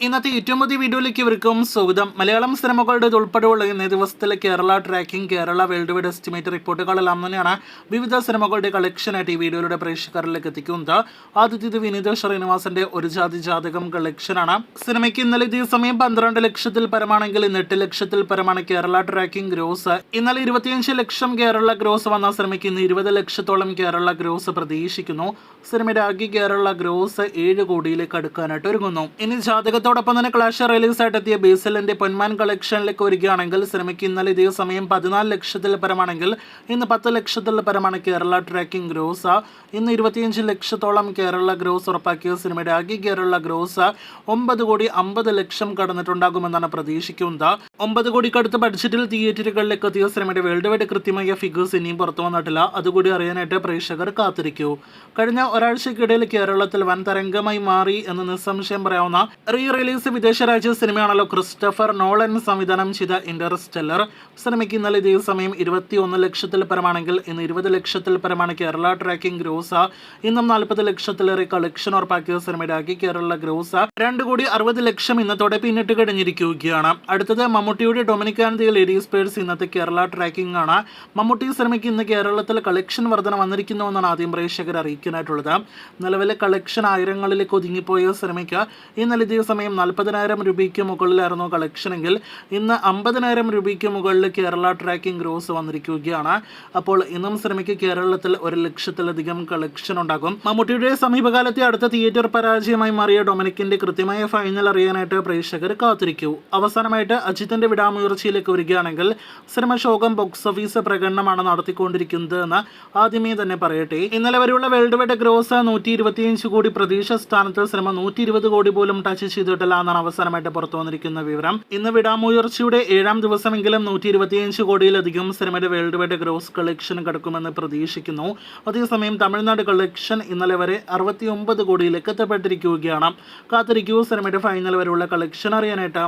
ഇന്നത്തെ ഏറ്റവും പുതിയ വീഡിയോയിലേക്ക് ഇവർക്കും സ്വാഗതം. മലയാളം സിനിമകളുടെ ഉൾപ്പെടെയുള്ള ഇന്നേ ദിവസത്തിലെ Kerala tracking, Kerala world wide estimate റിപ്പോർട്ടുകളെല്ലാം തന്നെയാണ് വിവിധ സിനിമകളുടെ കളക്ഷനായിട്ട് ഈ വീഡിയോയിലൂടെ പ്രേക്ഷകരിലേക്ക് എത്തിക്കുന്നത്. ആദ്യത്തേത് വിനീത് ശ്രീനിവാസന്റെ ഒരു ജാതി ജാതകം കളക്ഷനാണ്. സിനിമയ്ക്ക് ഇന്നലെ ഇതേ സമയം 12 ലക്ഷത്തിൽ പരമാണെങ്കിൽ ഇന്ന് 8 ലക്ഷത്തിൽ പരമാണ് കേരള ട്രാക്കിംഗ് ഗ്രോസ്. ഇന്നലെ 25 ലക്ഷം കേരള ഗ്രോസ് വന്ന സിനിമയ്ക്ക് ഇന്ന് 20 ലക്ഷത്തോളം കേരള ഗ്രോസ് പ്രതീക്ഷിക്കുന്നു. സിനിമയുടെ ആകെ കേരള ഗ്രോസ് 7 കോടിയിലേക്ക് അടുക്കാനായിട്ട് ഒരുങ്ങുന്നു. ഇനി ജാതകത്തോടൊപ്പം തന്നെ ക്ലാഷ് റിലീസായിട്ട് എത്തിയ ബേസിലിന്റെ പൊന്മാൻ കളക്ഷനിലേക്ക് വരികയാണെങ്കിൽ സിനിമയ്ക്ക് ഇന്നലെ ഇതേ സമയം 14 ലക്ഷത്തിൽ പരമാണെങ്കിൽ ഇന്ന് 10 ലക്ഷത്തിൽ പരമാണ് കേരള ട്രാക്കിംഗ് ഗ്രോസ്. ഇന്ന് 25 ലക്ഷത്തോളം കേരള ഗ്രോസ് ഉറപ്പാക്കിയ സിനിമയുടെ ആകെ കേരള ഗ്രോസ് 9 കോടി 50 ലക്ഷം കടന്നിട്ടുണ്ടാകുമെന്നാണ് പ്രതീക്ഷിക്കുന്നത്. 9 കോടിക്കടുത്ത് ബഡ്ജറ്റിൽ തിയേറ്ററുകളിലേക്ക് എത്തിയ സിനിമയുടെ വേൾഡ് വൈഡ് കൃത്യമായ ഫിഗേഴ്സ് ഇനിയും പുറത്തു വന്നിട്ടില്ല. അതുകൂടി അറിയാനായിട്ട് പ്രേക്ഷകർ കാത്തിരിക്കൂ. കഴിഞ്ഞ ഒരാഴ്ചക്കിടയിൽ കേരളത്തിൽ വൻ തരംഗമായി മാറി എന്ന് നിസ്സംശയം പറയാവുന്ന റിലീസ് വിദേശ രാജ്യ സിനിമയാണല്ലോ ക്രിസ്റ്റഫർ നോളൻ സംവിധാനം ചെയ്ത ഇന്റർസ്റ്റെല്ലർ. സിനിമയ്ക്ക് ഇന്നലെ ഇതേ സമയം 21 ലക്ഷത്തിൽ പരമാണെങ്കിൽ ഇന്ന് 20 ലക്ഷത്തിൽ പരമാണ് കേരള ട്രാക്കിംഗ് ഗ്രോസ്. ഇന്നും 40 ലക്ഷത്തിലേറെ കളക്ഷൻ ഉറപ്പാക്കിയ സിനിമയുടെ ആകെ കേരള ഗ്രോസ് 2 കോടി 60 ലക്ഷം ഇന്നത്തോടെ പിന്നിട്ട് കഴിഞ്ഞിരിക്കുകയാണ്. അടുത്തത് മമ്മൂട്ടിയുടെ Dominic and the ladies purse ഇന്നത്തെ കേരള ട്രാക്കിംഗ് ആണ്. മമ്മൂട്ടി സിനിമയ്ക്ക് ഇന്ന് കേരളത്തിൽ കളക്ഷൻ വർധന വന്നിരിക്കുന്നുവെന്നാണ് ആദ്യം പ്രേക്ഷകർ അറിയിക്കാനായിട്ടുള്ളത്. നിലവിലെ കളക്ഷൻ ആയിരങ്ങളിലേക്ക് ഒതുങ്ങിപ്പോയ സിനിമയ്ക്ക് ഇന്നലെ ഇതേ സമയം 40,000 രൂപയ്ക്ക് മുകളിലായിരുന്നു കളക്ഷനെങ്കിൽ ഇന്ന് 50,000 രൂപയ്ക്ക് മുകളിൽ കേരള ട്രാക്കിംഗ് ഗ്രോസ് വന്നിരിക്കുകയാണ്. അപ്പോൾ ഇന്നും സിനിമയ്ക്ക് കേരളത്തിൽ 1 ലക്ഷത്തിലധികം കളക്ഷൻ ഉണ്ടാകും. മമ്മൂട്ടിയുടെ സമീപകാലത്തെ അടുത്ത തിയേറ്റർ പരാജയമായി മാറിയ ഡൊമിനിക്കിന്റെ കൃത്യമായ ഫൈനൽ അറിയാനായിട്ട് പ്രേക്ഷകർ കാത്തിരിക്കൂ. അവസാനമായിട്ട് അജിത്തിന്റെ വിടാമുയർച്ചയിലേക്ക് വരികയാണെങ്കിൽ സിനിമ ശോകം ബോക്സ് ഓഫീസ് പ്രകടനമാണ് നടത്തിക്കൊണ്ടിരിക്കുന്നത് എന്ന് ആദ്യമേ തന്നെ പറയട്ടെ. ഇന്നലെ വരെയുള്ള വേൾഡ് വൈഡ് ഗ്രോസ് 125 കോടി, പ്രതീക്ഷ സ്ഥാനത്ത് സിനിമ 120 കോടി പോലും ടച്ച് ചെയ്തിട്ടില്ല എന്നാണ് അവസാനമായിട്ട് പുറത്തു വന്നിരിക്കുന്ന വിവരം. ഇന്ന് വിടാമുയർച്ചയുടെ 7ാം ദിവസമെങ്കിലും 125 കോടിയിലധികം സിനിമയുടെ വേൾഡ് വൈഡ് ഗ്രോസ് കളക്ഷൻ കടക്കുമെന്ന് പ്രതീക്ഷിക്കുന്നു. അതേസമയം തമിഴ്നാട് കളക്ഷൻ ഇന്നലെ വരെ 69 കോടിയിലേക്ക് എത്തപ്പെട്ടിരിക്കുകയാണ്. കാത്തിരിക്കൂ സിനിമയുടെ ഫൈനൽ വരെയുള്ള കളക്ഷൻ അറിയാനായിട്ട്.